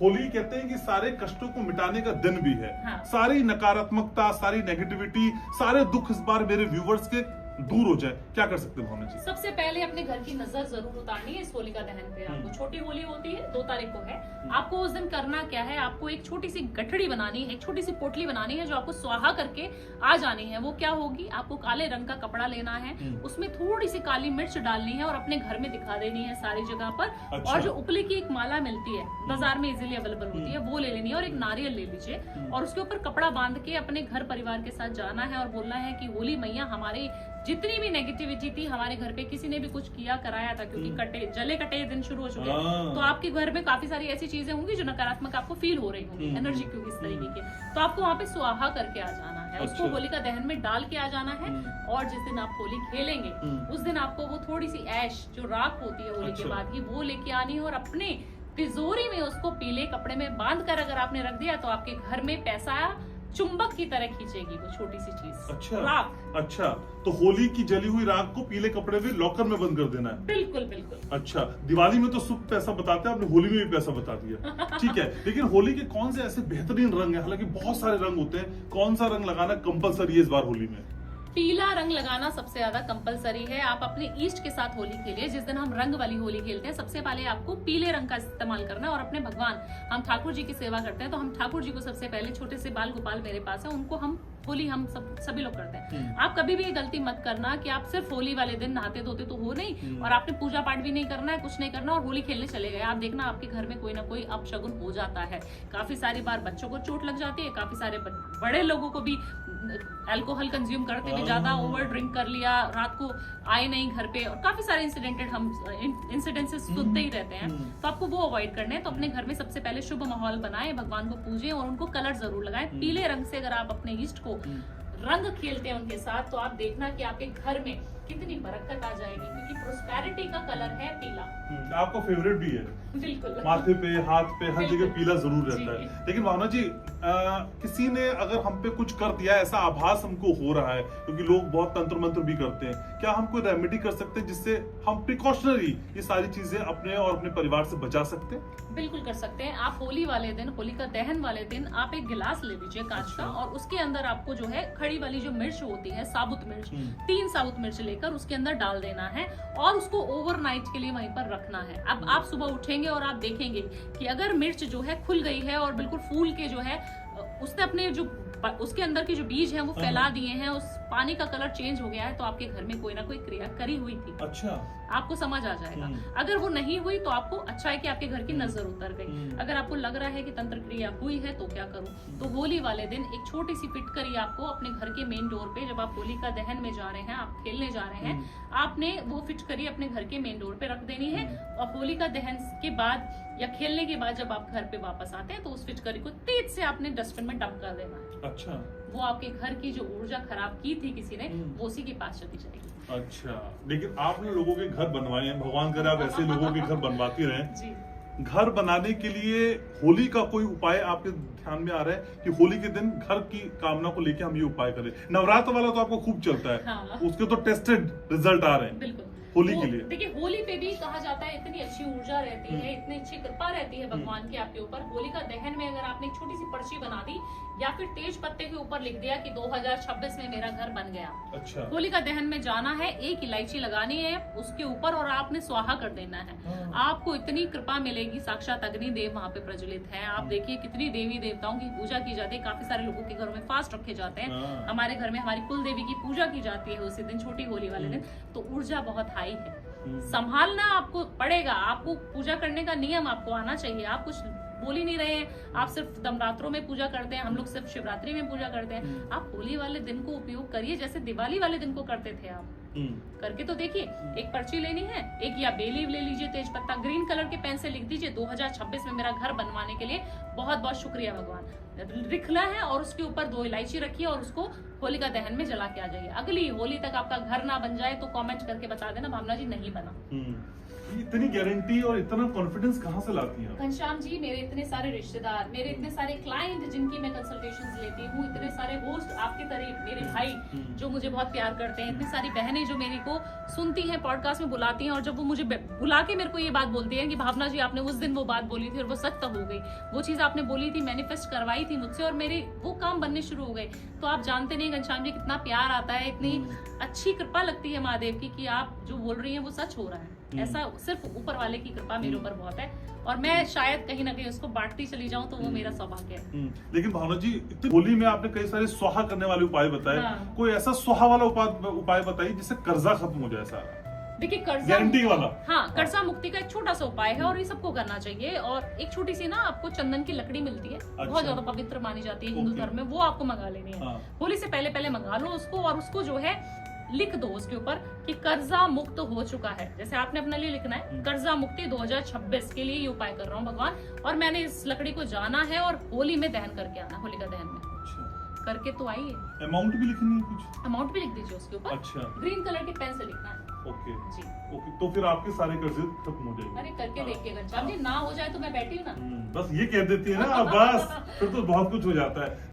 होली कहते हैं कि सारे कष्टों को मिटाने का दिन भी है। हाँ। सारी नकारात्मकता, सारी नेगेटिविटी, सारे दुख इस बार मेरे व्यूवर्स के दूर हो जाए, क्या कर सकते हैं भावना जी? सबसे पहले अपने घर की नजर जरूर उतारनी है इस होलिका दहन पे। आपको छोटी होली होती है 2 तारीख को है। आपको उस दिन करना क्या है, आपको एक छोटी सी गठड़ी बनानी है, एक छोटी सी पोटली बनानी है जो आपको स्वाहा करके आ जानी है। वो क्या होगी, आपको काले रंग का कपड़ा लेना है, उसमें थोड़ी सी काली मिर्च डालनी है और अपने घर में दिखा देनी है सारी जगह पर। अच्छा। और जो उपले की एक माला मिलती है, बाजार में इजीली अवेलेबल होती है, वो ले लेनी है और एक नारियल ले लीजिए और उसके ऊपर कपड़ा बांध के अपने घर परिवार के साथ जाना है और बोलना है कि होली मैया हमारे जितनी भी नेगेटिविटी थी हमारे घर पे, किसी ने भी कुछ किया कराया था, क्योंकि जले कटे दिन शुरू हो चुके हैं, तो आपके घर में काफी सारी ऐसी चीजें होंगी जो नकारात्मक आपको फील हो रही होंगी, एनर्जी क्योंकि इस तरीके की, तो आपको वहाँ पे स्वाहा करके आ जाना है। उसको होलिका दहन में डाल के आ जाना है। और जिस दिन आप होली खेलेंगे उस दिन आपको वो थोड़ी सी ऐश जो राख होती है होली के बाद की, वो लेके आनी है और अपने तिजोरी में उसको पीले कपड़े में बांध कर अगर आपने रख दिया तो आपके घर में पैसा चुंबक की तरह खींचेगी वो छोटी सी चीज। अच्छा। राख। अच्छा, तो होली की जली हुई राख को पीले कपड़े में लॉकर में बंद कर देना है? बिल्कुल बिल्कुल। अच्छा, दिवाली में तो शुभ पैसा बताते हैं, आपने होली में भी पैसा बता दिया। ठीक है, लेकिन होली के कौन से ऐसे बेहतरीन रंग है? हालांकि बहुत सारे रंग होते हैं, कौन सा रंग लगाना कंपलसरी है इस बार होली में? पीला रंग लगाना सबसे ज्यादा कंपलसरी है। आप अपने ईष्ट के साथ होली खेलिए। जिस दिन हम रंग वाली होली खेलते हैं सबसे पहले आपको पीले रंग का इस्तेमाल करना है और अपने भगवान, हम ठाकुर जी की सेवा करते हैं तो हम ठाकुर जी को सबसे पहले, छोटे से बाल गोपाल मेरे पास है, उनको हम होली हम सभी लोग करते हैं। आप कभी भी ये गलती मत करना कि आप सिर्फ होली वाले दिन नहाते धोते तो हो नहीं और आपने पूजा पाठ भी नहीं करना है, कुछ नहीं करना और होली खेलने चले गए। आप देखना आपके घर में कोई ना कोई अपशगुन हो जाता है। काफी सारी बार बच्चों को चोट लग जाती है, काफी सारे बड़े लोगों को भी अल्कोहल कंज्यूम करते हुए ज्यादा ओवर ड्रिंक कर लिया, रात को आए नहीं घर पे, और काफी सारे इंसिडेंसेस सुनते ही रहते हैं। तो आपको वो अवॉइड करने हैं। तो अपने घर में सबसे पहले शुभ माहौल बनाएं, भगवान को पूजें और उनको कलर जरूर लगाएं। पीले रंग से अगर आप अपने इष्ट को रंग खेलते हैं उनके साथ तो आप देखना कि आपके घर में कितनी बरकत आ जाएगी, क्योंकि प्रोस्पेरिटी का कलर है पीला। आपका फेवरेट भी है? बिल्कुल। माथे पे, हाथ पे, हर जगह पीला जरूर रहता जी। है। लेकिन भावना जी, किसी ने अगर हम पे कुछ कर दिया, ऐसा आभास हमको हो रहा है, क्योंकि लोग बहुत तंत्र मंत्र भी करते हैं, क्या हम कोई रेमेडी कर सकते हैं जिससे हम प्रिकॉशनरी ये सारी चीजें अपने और अपने परिवार से बचा सकते हैं? बिल्कुल कर सकते हैं। आप होली वाले दिन, होलिका दहन वाले दिन, आप एक गिलास ले लीजिए कांच का और उसके अंदर आपको जो है खड़ी वाली जो मिर्च होती है, साबुत मिर्च, 3 साबुत मिर्च लेकर उसके अंदर डाल देना है और उसको ओवरनाइट के लिए वहीं पर रखना है। अब आप सुबह उठेंगे और आप देखेंगे कि अगर मिर्च जो है खुल गई है और बिल्कुल फूल के जो है उसने अपने जो उसके अंदर के जो बीज हैं वो फैला दिए हैं, उस पानी का कलर चेंज हो गया है, तो आपके घर में कोई ना कोई क्रिया करी हुई थी। अच्छा। आपको समझ आ जाएगा। अगर वो नहीं हुई तो आपको अच्छा है कि आपके घर की नजर उतर गई। अगर आपको लग रहा है कि तंत्र क्रिया हुई है तो क्या करूं, तो होली वाले दिन एक छोटी सी फिटकरी आपको अपने घर के मेन डोर पे, जब आप होली का दहन में जा रहे हैं, आप खेलने जा रहे हैं, आपने वो फिटकरी अपने घर के मेन डोर पे रख देनी है और होली का दहन के बाद या खेलने के बाद जब आप घर पे वापस आते हैं तो उस फिटकरी को तेज से आपने डस्टबिन में डंप कर देना है। अच्छा। वो आपके घर की जो ऊर्जा खराब की थी किसी ने, वो उसी के पास चली जाएगी। अच्छा, लेकिन आपने लोगों के घर बनवाए हैं, भगवान करे आप ऐसे लोगों के घर बनवाती रहें। जी। घर बनाने के लिए होली का कोई उपाय आपके ध्यान में आ रहा है कि होली के दिन घर की कामना को लेके हम ये उपाय करें? नवरात्र वाला तो आपको खूब चलता है। हाँ। उसके तो टेस्टेड रिजल्ट आ रहे हैं। बिल्कुल। होली के लिए देखिए, होली पे भी कहा जाता है इतनी अच्छी ऊर्जा रहती है, इतनी अच्छी कृपा रहती है भगवान की आपके ऊपर। होली का दहन में अगर आपने एक छोटी सी पर्ची बना दी या फिर तेज पत्ते के ऊपर लिख दिया कि 2026 में मेरा घर बन गया। अच्छा। होली का दहन में जाना है, एक इलायची लगानी है उसके ऊपर और आपने स्वाहा कर देना है। आपको इतनी कृपा मिलेगी, साक्षात अग्नि देव वहाँ पे प्रज्वलित है। आप देखिए कितनी देवी देवताओं की पूजा की जाती है, काफी सारे लोगों के घरों में फास्ट रखे जाते हैं। हमारे घर में हमारी कुल देवी की पूजा की जाती है उसी दिन, छोटी होली वाले दिन। तो ऊर्जा बहुत हाई है, संभालना आपको पड़ेगा। आपको पूजा करने का नियम आपको आना चाहिए। आप कुछ बोल ही नहीं रहे हैं, आप सिर्फ नवरात्रों में पूजा करते हैं, हम लोग सिर्फ शिवरात्रि में पूजा करते हैं। आप होली वाले दिन को उपयोग करिए जैसे दिवाली वाले दिन को करते थे। आप करके तो देखिए। एक पर्ची लेनी है, एक या बेलीव ले लीजिए, तेज पत्ता ग्रीन कलर के पेन से लिख दीजिए 2026 में मेरा घर बनवाने के लिए बहुत बहुत शुक्रिया भगवान, लिखना है और उसके ऊपर 2 इलायची रखिए और उसको होलिका दहन में जला के आ जाइए। अगली होली तक आपका घर ना बन जाए तो कमेंट करके बता देना भावना जी नहीं बना। इतनी गारंटी और इतना कॉन्फिडेंस कहाँ से लाती हैं आप? घनश्याम जी, मेरे इतने सारे रिश्तेदार, मेरे इतने सारे क्लाइंट जिनकी मैं कंसल्टेशंस लेती हूँ, इतने सारे होस्ट आपके तरह मेरे भाई जो मुझे बहुत प्यार करते हैं, इतनी सारी बहनें जो मेरे को सुनती हैं, पॉडकास्ट में बुलाती हैं, और जब वो मुझे बुला के मेरे को ये बात बोलती है कि भावना जी आपने उस दिन वो बात बोली थी और वो सच तो हो गई, वो चीज आपने बोली थी, मैनिफेस्ट करवाई थी मुझसे और मेरे वो काम बनने शुरू हो गए। तो आप जानते नहीं घनश्याम जी कितना प्यार आता है, इतनी अच्छी कृपा लगती है महादेव की कि आप जो बोल रही हैं वो सच हो रहा है। ऐसा सिर्फ ऊपर वाले की कृपा मेरे ऊपर बहुत है, और मैं शायद कहीं ना कहीं उसको बांटती चली जाऊं तो वो मेरा सौभाग्य है। लेकिन भावना जी, इतनी होली में आपने कई सारे स्वाहा करने वाले उपाय बताए, हाँ। कोई ऐसा स्वाहा वाला उपाय बताइए जिससे कर्जा खत्म हो जाए सारा, देखिए कर्जा गारंटी वाला। हाँ, कर्जा मुक्ति का एक छोटा सा उपाय है और ये सबको करना चाहिए। और एक छोटी सी ना आपको चंदन की लकड़ी मिलती है, बहुत ज्यादा पवित्र मानी जाती है हिंदू धर्म में, वो आपको मंगा लेनी है। होली से पहले पहले मंगा लो उसको, और उसको जो है लिख दो उसके ऊपर कि कर्जा मुक्त हो चुका है। जैसे आपने अपने लिए लिखना है कर्जा मुक्ति 2026 के लिए ये उपाय कर रहा हूँ भगवान, और मैंने इस लकड़ी को जाना है और होली में दहन करके आना, होलिका दहन में करके तो आइए। अमाउंट भी लिखनी है कुछ? अमाउंट भी लिख दीजिए उसके ऊपर। अच्छा, ग्रीन कलर की पेन से लिखना है। ओके जी, ओके, तो फिर आपके सारे कर्जे खत्म हो जाएंगे। अरे करके देखिए घनश्याम जी, ना हो जाए तो मैं बैठी हूँ ना। बस ये कह देती है ना आप, बस फिर तो बहुत कुछ हो जाता है।